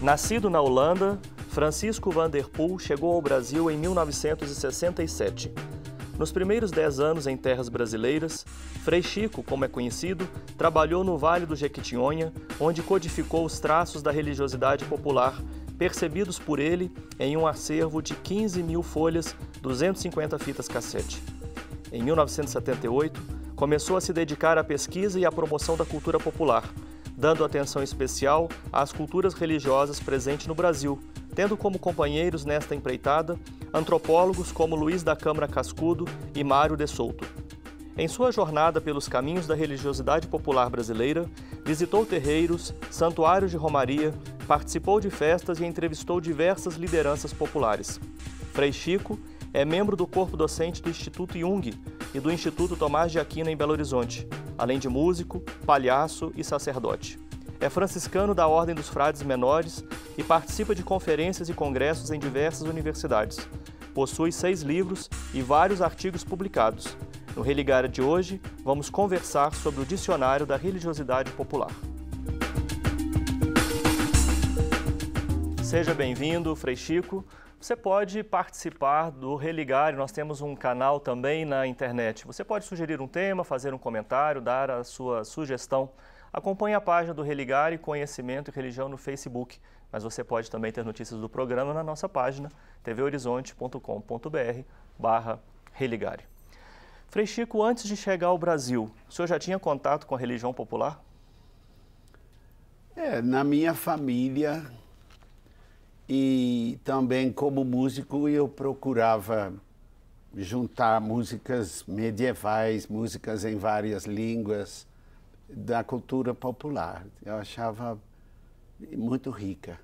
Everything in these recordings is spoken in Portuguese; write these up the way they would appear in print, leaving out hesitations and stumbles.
Nascido na Holanda, Francisco van der Poel chegou ao Brasil em 1967. Nos primeiros 10 anos em terras brasileiras, Frei Chico, como é conhecido, trabalhou no Vale do Jequitinhonha, onde codificou os traços da religiosidade popular, percebidos por ele em um acervo de 15 mil folhas, 250 fitas cassete. Em 1978, começou a se dedicar à pesquisa e à promoção da cultura popular, dando atenção especial às culturas religiosas presentes no Brasil, tendo como companheiros nesta empreitada antropólogos como Luiz da Câmara Cascudo e Mário de Souto. Em sua jornada pelos caminhos da religiosidade popular brasileira, visitou terreiros, santuários de romaria, participou de festas e entrevistou diversas lideranças populares. Frei Chico é membro do corpo docente do Instituto Jung e do Instituto Tomás de Aquino em Belo Horizonte, além de músico, palhaço e sacerdote. É franciscano da Ordem dos Frades Menores e participa de conferências e congressos em diversas universidades. Possui 6 livros e vários artigos publicados. No Religário de hoje, vamos conversar sobre o Dicionário da Religiosidade Popular. Seja bem-vindo, Frei Chico. Você pode participar do Religário, nós temos um canal também na internet. Você pode sugerir um tema, fazer um comentário, dar a sua sugestão. Acompanhe a página do Religário Conhecimento e Religião no Facebook, mas você pode também ter notícias do programa na nossa página tvhorizonte.com.br/religário. Frei Chico, antes de chegar ao Brasil, o senhor já tinha contato com a religião popular? Na minha família e também como músico eu procurava juntar músicas medievais, músicas em várias línguas da cultura popular. Eu achava muito rica.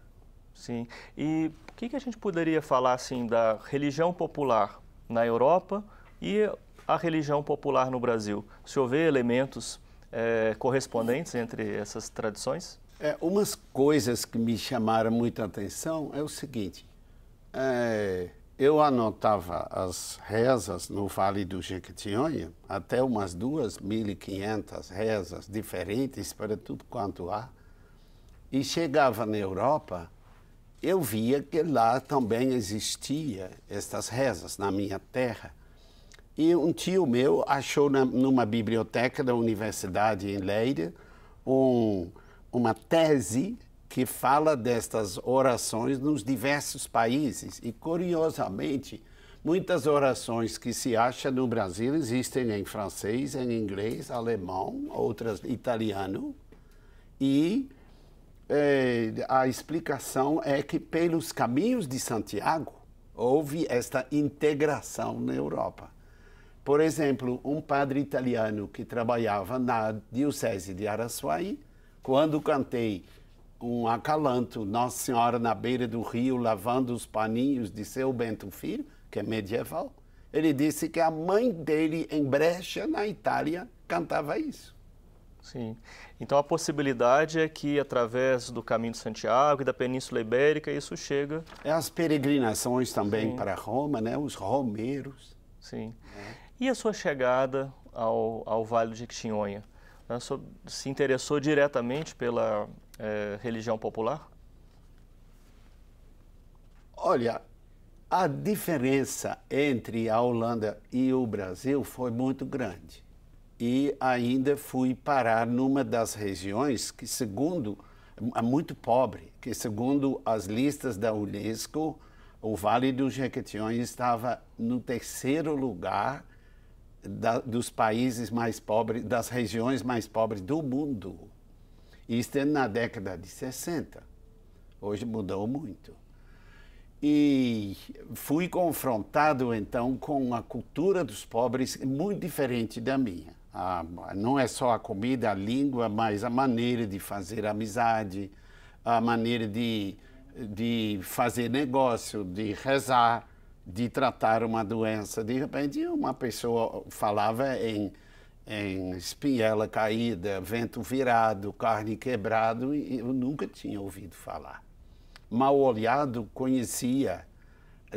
Sim. E o que a gente poderia falar assim da religião popular na Europa e a religião popular no Brasil? O senhor vê elementos correspondentes entre essas tradições? Umas coisas que me chamaram muita atenção é o seguinte, eu anotava as rezas no Vale do Jequitinhonha, até umas 2.500 rezas diferentes para tudo quanto há, e chegava na Europa, eu via que lá também existia estas rezas na minha terra. E um tio meu achou numa biblioteca da universidade em Leiden uma tese que fala destas orações nos diversos países. E, curiosamente, muitas orações que se acham no Brasil existem em francês, em inglês, alemão, outras em italiano. E a explicação é que, pelos caminhos de Santiago, houve esta integração na Europa. Por exemplo, um padre italiano que trabalhava na diocese de Araçuaí, quando cantei um acalanto, Nossa Senhora na beira do rio, lavando os paninhos de seu Bento Filho, que é medieval, ele disse que a mãe dele, em Brescia, na Itália, cantava isso. Sim. Então a possibilidade é que, através do Caminho de Santiago e da Península Ibérica, isso chega... As peregrinações também. Sim. Para Roma, né? Os romeiros. Sim. E a sua chegada ao Vale do Jequitinhonha? O senhor se interessou diretamente pela religião popular? Olha, a diferença entre a Holanda e o Brasil foi muito grande. E ainda fui parar numa das regiões que, muito pobre, que segundo as listas da Unesco, o Vale do Jequitinhonha estava no 3º lugar dos países mais pobres, das regiões mais pobres do mundo. Isso é na década de 60. Hoje mudou muito. E fui confrontado, então, com a cultura dos pobres muito diferente da minha. Não é só a comida, a língua, mas a maneira de fazer amizade, a maneira de fazer negócio, de rezar, de tratar uma doença. De repente, uma pessoa falava em espinhela caída, vento virado, carne quebrado, e eu nunca tinha ouvido falar. Mal olhado, conhecia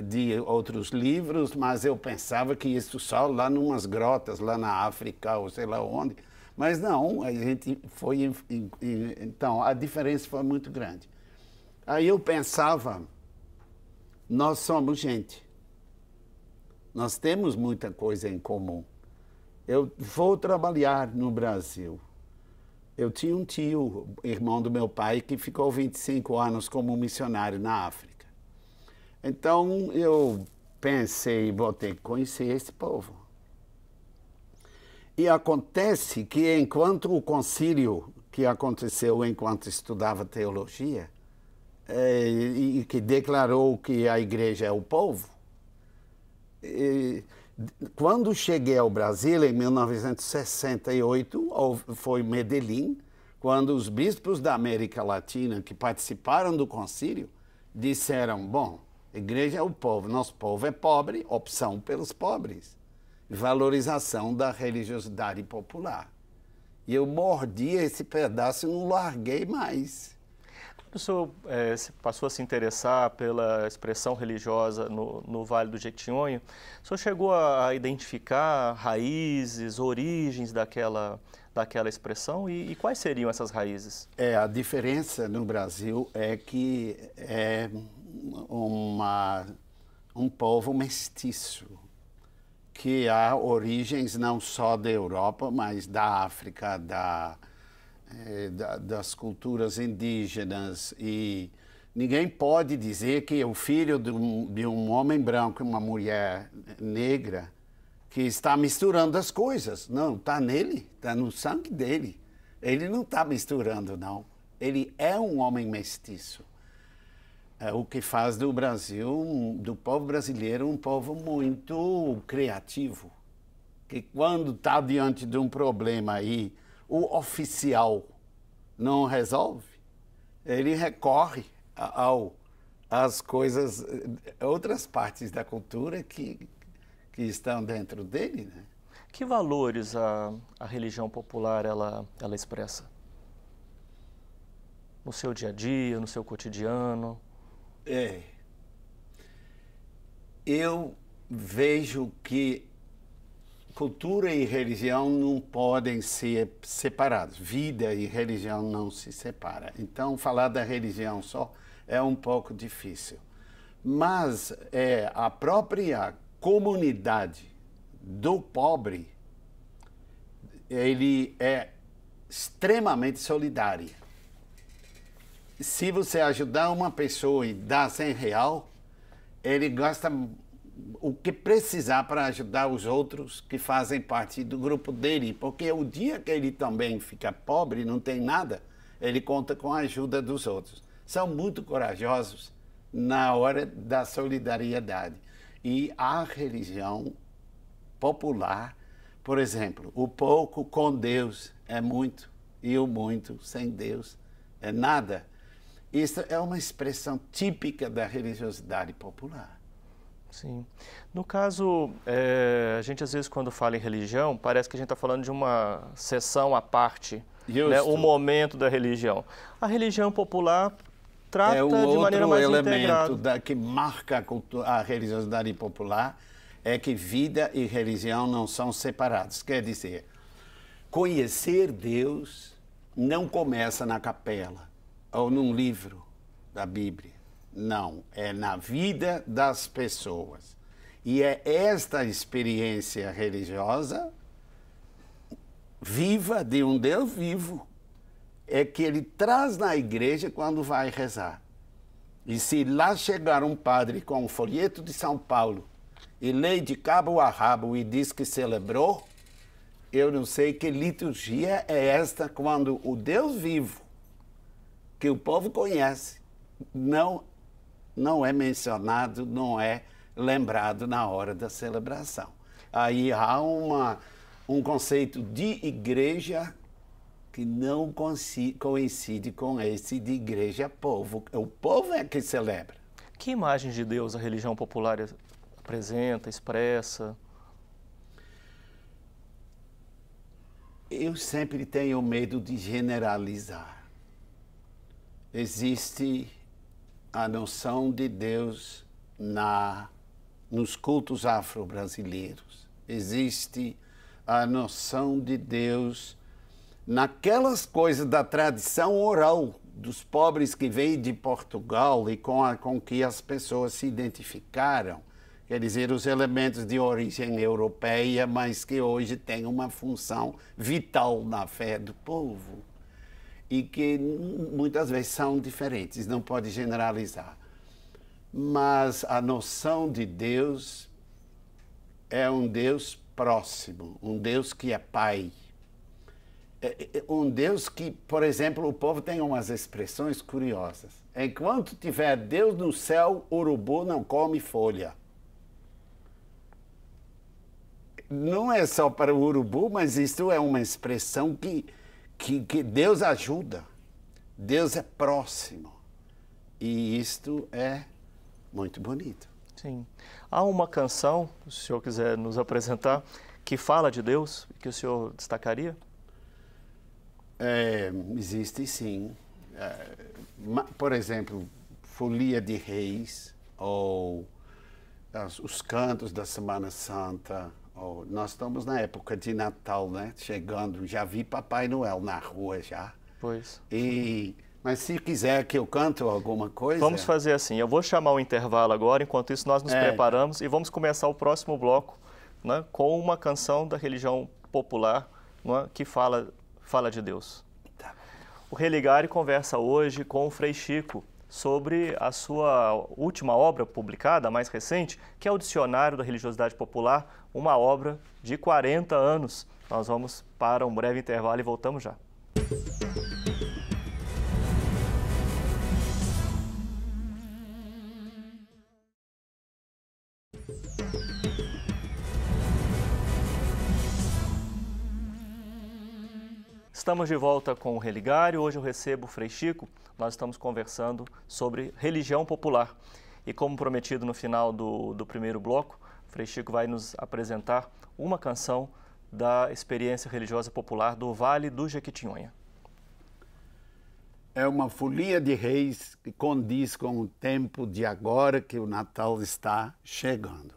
de outros livros, mas eu pensava que isso só lá numas grotas, lá na África, ou sei lá onde. Mas não, a gente foi... Então, a diferença foi muito grande. Aí eu pensava, nós somos gente. Nós temos muita coisa em comum. Eu vou trabalhar no Brasil. Eu tinha um tio, irmão do meu pai, que ficou 25 anos como missionário na África. Então eu pensei, vou ter que conhecer esse povo. E acontece que enquanto o concílio que aconteceu enquanto estudava teologia, e que declarou que a igreja é o povo, quando cheguei ao Brasil, em 1968, foi Medellín, quando os bispos da América Latina que participaram do concílio disseram, bom, a igreja é o povo, nosso povo é pobre, opção pelos pobres, valorização da religiosidade popular. E eu mordi esse pedaço e não larguei mais. O senhor passou a se interessar pela expressão religiosa no Vale do Jequitinhonha. O senhor chegou a identificar raízes, origens daquela expressão e quais seriam essas raízes? A diferença no Brasil é que é um povo mestiço, que há origens não só da Europa, mas da África, das culturas indígenas, e ninguém pode dizer que o filho de um homem branco e uma mulher negra que está misturando as coisas. Não, está nele, está no sangue dele. Ele não está misturando, não. Ele é um homem mestiço. É o que faz do Brasil, do povo brasileiro, um povo muito criativo. Que quando está diante de um problema aí, o oficial não resolve, ele recorre às coisas, outras partes da cultura que estão dentro dele, né? Que valores a religião popular ela expressa? No seu dia a dia, no seu cotidiano? Eu vejo que cultura e religião não podem ser separados. Vida e religião não se separam. Então, falar da religião só é um pouco difícil. Mas a própria comunidade do pobre, ele é extremamente solidária. Se você ajudar uma pessoa e dar R$100, ele gasta o que precisar para ajudar os outros que fazem parte do grupo dele, porque o dia que ele também fica pobre, não tem nada, ele conta com a ajuda dos outros. São muito corajosos na hora da solidariedade. E a religião popular, por exemplo, o pouco com Deus é muito, e o muito sem Deus é nada. Isso é uma expressão típica da religiosidade popular. Sim. No caso, a gente às vezes quando fala em religião, parece que a gente está falando de uma sessão à parte, né, o momento da religião. A religião popular trata de maneira mais integrada. Outro elemento que marca a religiosidade popular é que vida e religião não são separados. Quer dizer, conhecer Deus não começa na capela ou num livro da Bíblia. Não, é na vida das pessoas. E é esta experiência religiosa viva, de um Deus vivo, é que ele traz na igreja quando vai rezar. E se lá chegar um padre com um folheto de São Paulo e lê de cabo a rabo e diz que celebrou, eu não sei que liturgia é esta quando o Deus vivo, que o povo conhece, não é mencionado, não é lembrado na hora da celebração. Aí há um conceito de igreja que não coincide com esse de igreja-povo. O povo é que celebra. Que imagem de Deus a religião popular apresenta, expressa? Eu sempre tenho medo de generalizar. Existe a noção de Deus nos cultos afro-brasileiros. Existe a noção de Deus naquelas coisas da tradição oral dos pobres que veio de Portugal e com que as pessoas se identificaram. Quer dizer, os elementos de origem europeia, mas que hoje têm uma função vital na fé do povo. E que muitas vezes são diferentes, não pode generalizar. Mas a noção de Deus é um Deus próximo, um Deus que é Pai. Um Deus que, por exemplo, o povo tem umas expressões curiosas. Enquanto tiver Deus no céu, urubu não come folha. Não é só para o urubu, mas isso é uma expressão que Deus ajuda. Deus é próximo. E isto é muito bonito. Sim. Há uma canção, se o senhor quiser nos apresentar, que fala de Deus, que o senhor destacaria? Existe sim. Por exemplo, Folia de Reis, ou os cantos da Semana Santa. Nós estamos na época de Natal, né? Chegando, já vi Papai Noel na rua já. Pois. Mas se quiser que eu canto alguma coisa... Vamos fazer assim, eu vou chamar o intervalo agora, enquanto isso nós nos preparamos e vamos começar o próximo bloco, né, com uma canção da religião popular, né, que fala de Deus. Tá. O Religare conversa hoje com o Frei Chico sobre a sua última obra publicada, a mais recente, que é o Dicionário da Religiosidade Popular, uma obra de 40 anos. Nós vamos para um breve intervalo e voltamos já. Estamos de volta com o Religare. Hoje eu recebo o Frei Chico. Nós estamos conversando sobre religião popular. E como prometido no final do primeiro bloco, o Frei Chico vai nos apresentar uma canção da experiência religiosa popular do Vale do Jequitinhonha. É uma folia de reis que condiz com o tempo de agora que o Natal está chegando.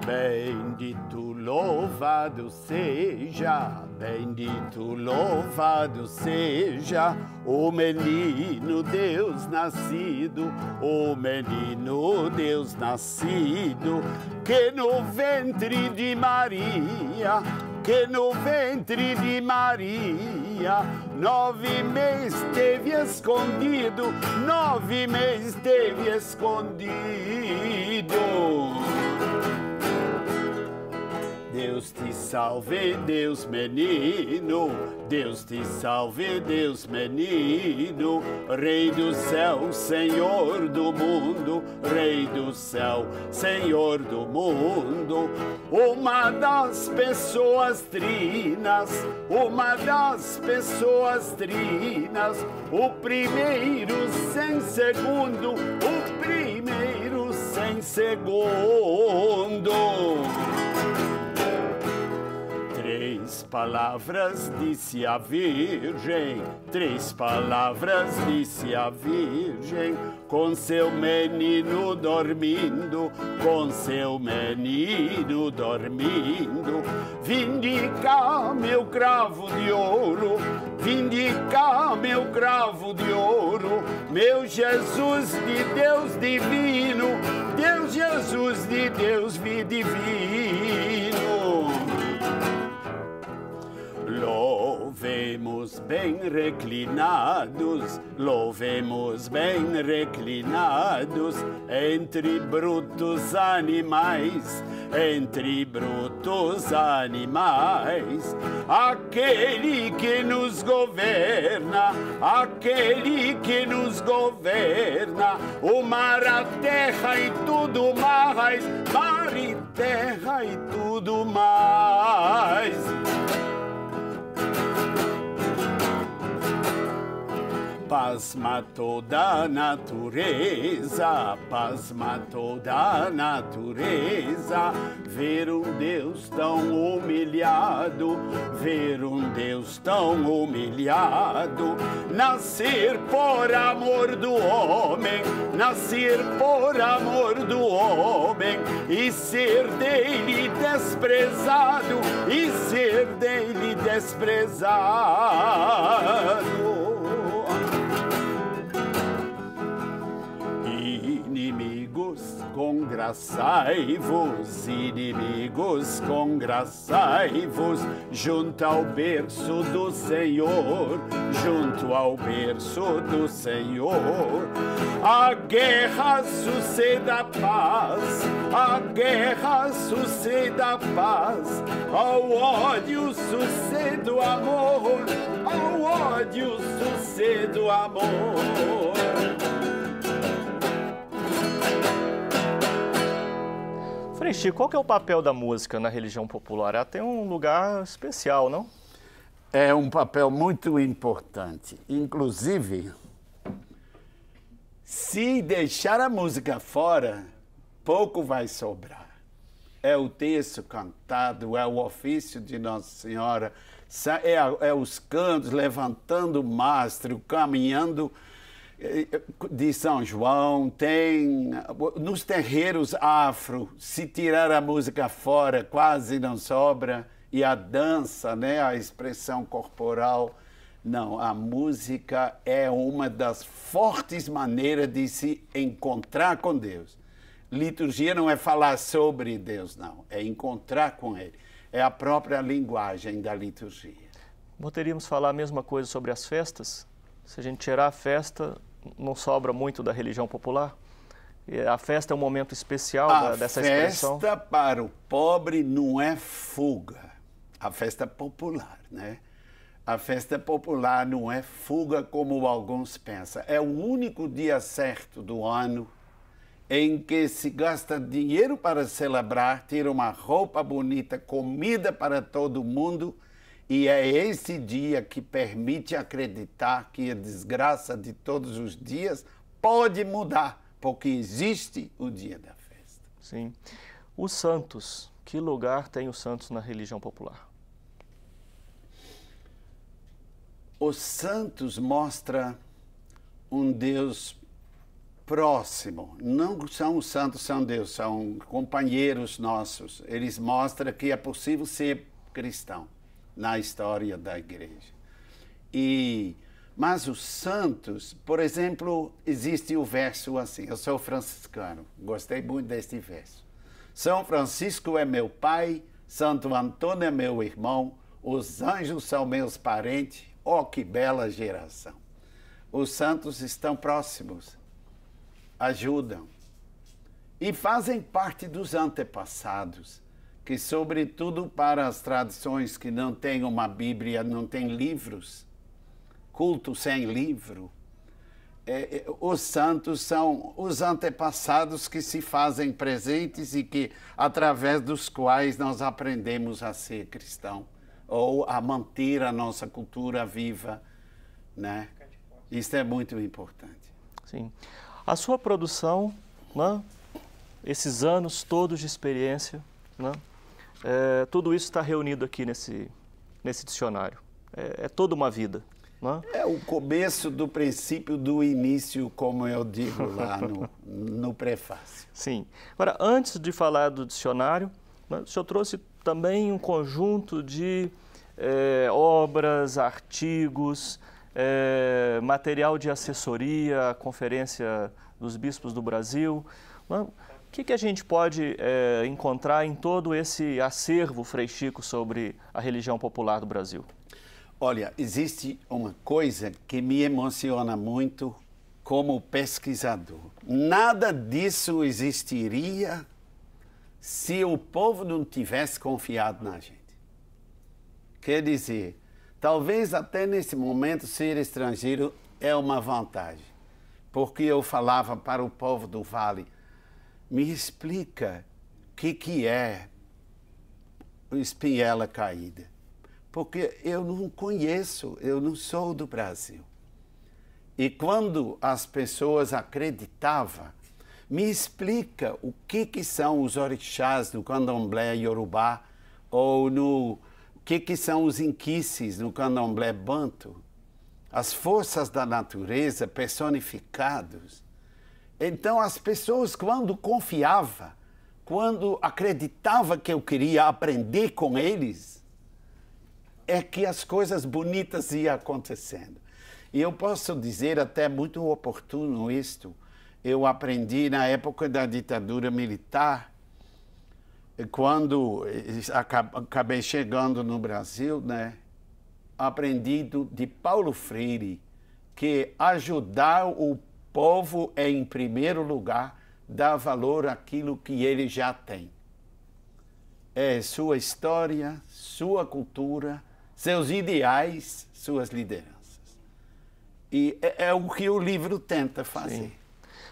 Bendito, louvado seja, bendito, louvado seja o menino Deus nascido, o menino Deus nascido, que no ventre de Maria, que no ventre de Maria 9 meses teve escondido, 9 meses teve escondido. Deus te salve, Deus menino, Deus te salve, Deus menino, Rei do céu, Senhor do mundo, Rei do céu, Senhor do mundo. Uma das pessoas trinas, uma das pessoas trinas, o primeiro sem segundo, o primeiro sem segundo. 3 palavras disse a Virgem, 3 palavras disse a Virgem, com seu menino dormindo, com seu menino dormindo. Vinde cá, meu cravo de ouro, vinde cá, meu cravo de ouro, meu Jesus de Deus divino, Deus Jesus de Deus divino. Louvemos bem reclinados, louvemos bem reclinados, entre brutos animais, entre brutos animais, aquele que nos governa, aquele que nos governa, o mar, a terra e tudo mais, mar e terra e tudo mais. pasma toda a natureza, pasma toda a natureza. Ver um Deus tão humilhado, ver um Deus tão humilhado. Nascer por amor do homem, nascer por amor do homem, e ser dele desprezado, e ser dele desprezado. Inimigos, congraçai-vos, inimigos, congraçai-vos, junto ao berço do Senhor, junto ao berço do Senhor. A guerra suceda a paz, a guerra suceda a paz, ao ódio suceda o amor, ao ódio suceda o amor. Frei Chico, qual que é o papel da música na religião popular? Ela tem um lugar especial, não? É um papel muito importante. Inclusive, se deixar a música fora, pouco vai sobrar. É o texto cantado, é o ofício de Nossa Senhora, é os cantos levantando o mastro, caminhando de São João. Tem nos terreiros afro, se tirar a música fora, quase não sobra. E a dança, né, a expressão corporal. Não, a música é uma das fortes maneiras de se encontrar com Deus. Liturgia não é falar sobre Deus, não. É encontrar com Ele. É a própria linguagem da liturgia. Poderíamos falar a mesma coisa sobre as festas? Se a gente tirar a festa, não sobra muito da religião popular? E a festa é um momento especial dessa expressão? A festa para o pobre não é fuga. A festa popular, né? A festa popular não é fuga como alguns pensam. É o único dia certo do ano em que se gasta dinheiro para celebrar, ter uma roupa bonita, comida para todo mundo. E é esse dia que permite acreditar que a desgraça de todos os dias pode mudar, porque existe o dia da festa. Sim. Os santos, que lugar tem os santos na religião popular? Os santos mostram um Deus próximo. Não são os santos, são Deus, são companheiros nossos. Eles mostram que é possível ser cristão na história da igreja. Mas os santos, por exemplo, existe o verso assim, eu sou franciscano, gostei muito deste verso. São Francisco é meu pai, Santo Antônio é meu irmão, os anjos são meus parentes, oh, que bela geração. Os santos estão próximos, ajudam e fazem parte dos antepassados, que, sobretudo para as tradições que não têm uma Bíblia, não têm livros, culto sem livro, os santos são os antepassados que se fazem presentes e que, através dos quais nós aprendemos a ser cristão ou a manter a nossa cultura viva, né? Isso é muito importante. Sim. A sua produção, né? Esses anos todos de experiência, né? Tudo isso está reunido aqui nesse dicionário. É toda uma vida. Né? É o começo do princípio do início, como eu digo lá no prefácio. Sim. Agora, antes de falar do dicionário, né, o senhor trouxe também um conjunto de obras, artigos, material de assessoria, a Conferência dos Bispos do Brasil. Né? O que a gente pode encontrar em todo esse acervo, Frei Chico, sobre a religião popular do Brasil? Olha, existe uma coisa que me emociona muito como pesquisador. Nada disso existiria se o povo não tivesse confiado na gente. Quer dizer, talvez até nesse momento ser estrangeiro é uma vantagem, porque eu falava para o povo do Vale, me explica o que é o Espinhela Caída. Porque eu não conheço, eu não sou do Brasil. E quando as pessoas acreditavam, me explica o que são os orixás do candomblé iorubá ou o que são os inquices no candomblé banto. As forças da natureza personificadas. Então as pessoas, quando confiavam, quando acreditavam que eu queria aprender com eles, é que as coisas bonitas iam acontecendo. E eu posso dizer até muito oportuno isto. Eu aprendi na época da ditadura militar, quando acabei chegando no Brasil, né? Aprendi de Paulo Freire que ajudar o povo é, em primeiro lugar, dar valor àquilo que ele já tem. É sua história, sua cultura, seus ideais, suas lideranças. E é o que o livro tenta fazer. Sim.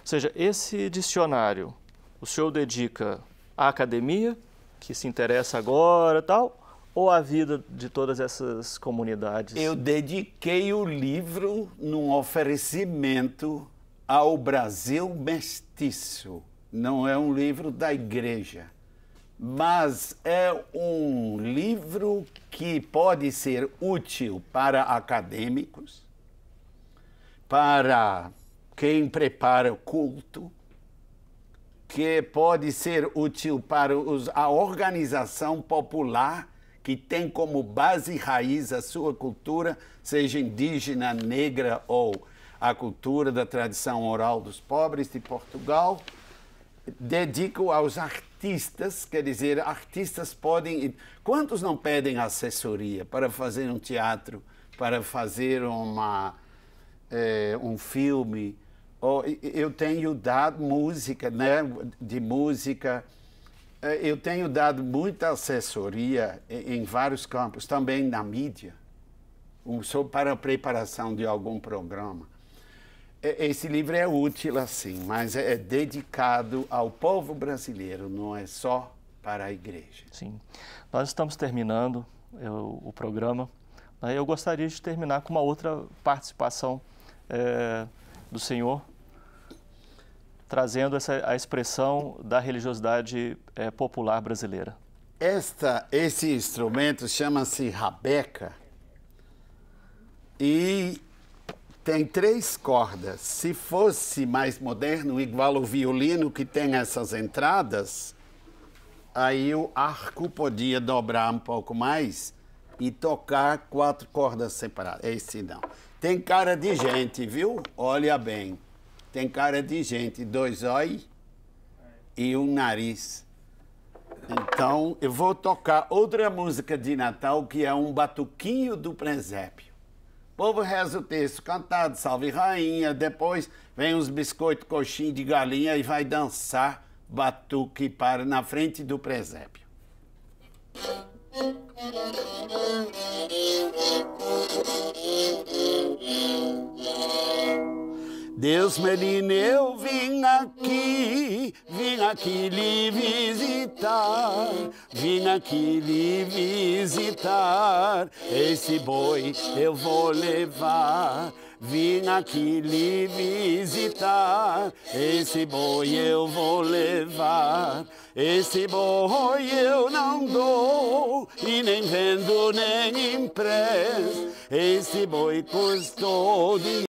Ou seja, esse dicionário, o senhor dedica à academia, que se interessa agora e tal, ou à vida de todas essas comunidades? Eu dediquei o livro num oferecimento ao Brasil mestiço. Não é um livro da igreja, mas é um livro que pode ser útil para acadêmicos, para quem prepara o culto, que pode ser útil para a organização popular que tem como base e raiz a sua cultura, seja indígena, negra ou a cultura da tradição oral dos pobres de Portugal. Dedico aos artistas, quer dizer, artistas podem... Quantos não pedem assessoria para fazer um teatro, para fazer um filme? Eu tenho dado música, né, de música, eu tenho dado muita assessoria em vários campos, também na mídia, para a preparação de algum programa. Esse livro é útil, assim, mas é dedicado ao povo brasileiro, não é só para a igreja. Sim. Nós estamos terminando o programa. Eu gostaria de terminar com uma outra participação do senhor, trazendo a expressão da religiosidade popular brasileira. Esse instrumento chama-se rabeca e tem 3 cordas. Se fosse mais moderno, igual o violino que tem essas entradas, aí o arco podia dobrar um pouco mais e tocar 4 cordas separadas. Esse não. Tem cara de gente, viu? Olha bem. Tem cara de gente, 2 olhos e um nariz. Então, eu vou tocar outra música de Natal, que é um batuquinho do presépio. O povo reza o texto cantado, salve rainha, depois vem os biscoitos coxinha de galinha e vai dançar batuque na frente do presépio. Deus menino, eu vim aqui lhe visitar, vim aqui lhe visitar, esse boi eu vou levar. Vim aqui lhe visitar, esse boi eu vou levar. Esse boi eu não dou, e nem vendo nem empresto, esse boi custou dinheiro.